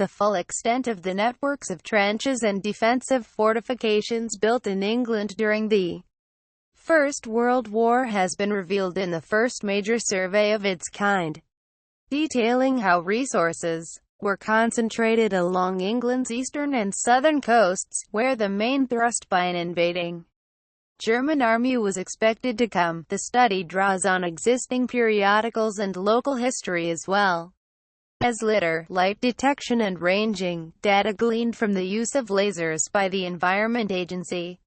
the full extent of the networks of trenches and defensive fortifications built in England during the First World War has been revealed in the first major survey of its kind, detailing how resources were concentrated along England's eastern and southern coasts, where the main thrust by an invading German army was expected to come. The study draws on existing periodicals and local history as well as light detection and ranging data gleaned from the use of lasers by the Environment Agency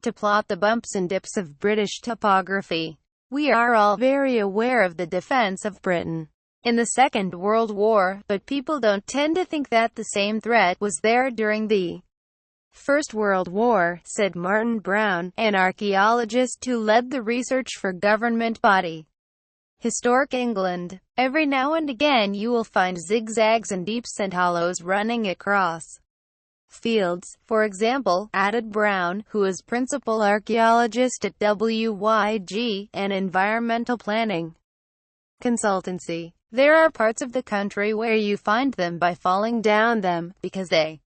to plot the bumps and dips of British topography. We are all very aware of the defense of Britain in the Second World War, but people don't tend to think that the same threat was there during the First World War, said Martin Brown, an archaeologist who led the research for government body Historic England. Every now and again you will find zigzags and deeps and hollows running across fields, for example, added Brown, who is principal archaeologist at WYG, an environmental planning consultancy. There are parts of the country where you find them by falling down them, because they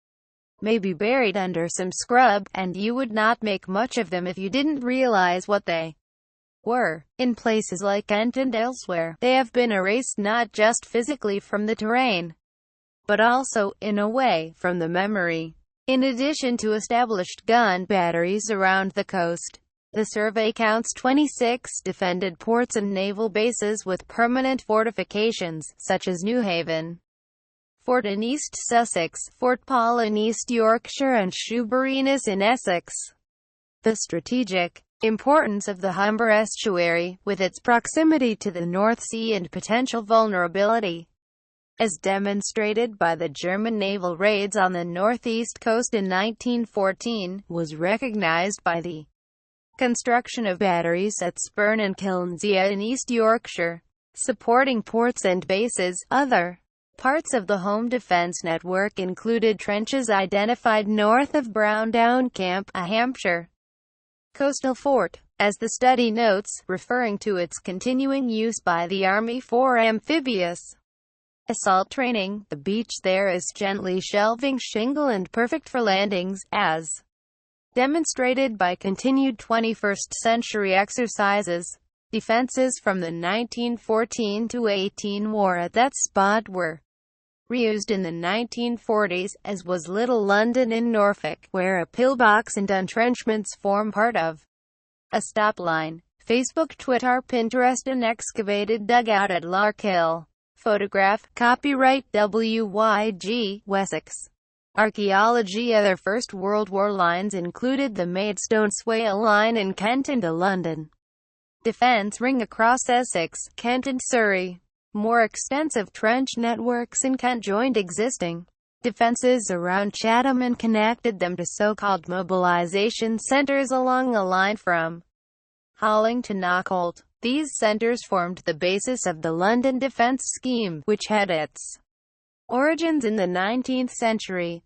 may be buried under some scrub, and you would not make much of them if you didn't realize what they were. In places like Kent and elsewhere, they have been erased not just physically from the terrain, but also, in a way, from the memory. In addition to established gun batteries around the coast, the survey counts 26 defended ports and naval bases with permanent fortifications, such as Newhaven Fort in East Sussex, Fort Paul in East Yorkshire and Shoeburyness in Essex. The strategic importance of the Humber estuary, with its proximity to the North Sea and potential vulnerability, as demonstrated by the German naval raids on the northeast coast in 1914, was recognized by the construction of batteries at Spurn and Kilnsea in East Yorkshire, supporting ports and bases. Other parts of the home defense network included trenches identified north of Browndown Camp, a Hampshire coastal fort, as the study notes, referring to its continuing use by the Army for amphibious assault training. The beach there is gently shelving shingle and perfect for landings, as demonstrated by continued 21st century exercises. Defenses from the 1914-18 war at that spot were reused in the 1940s, as was Little London in Norfolk, where a pillbox and entrenchments form part of a stop line. Facebook, Twitter, Pinterest, an excavated dugout at Larkhill. Photograph, copyright WYG, Wessex. Archaeology. Other First World War lines included the Maidstone Swale Line in Kent and the London Defence Ring across Essex, Kent and Surrey. More extensive trench networks in Kent joined existing defences around Chatham and connected them to so-called mobilisation centres along a line from Halling to Knockholt. These centres formed the basis of the London Defence Scheme, which had its origins in the 19th century.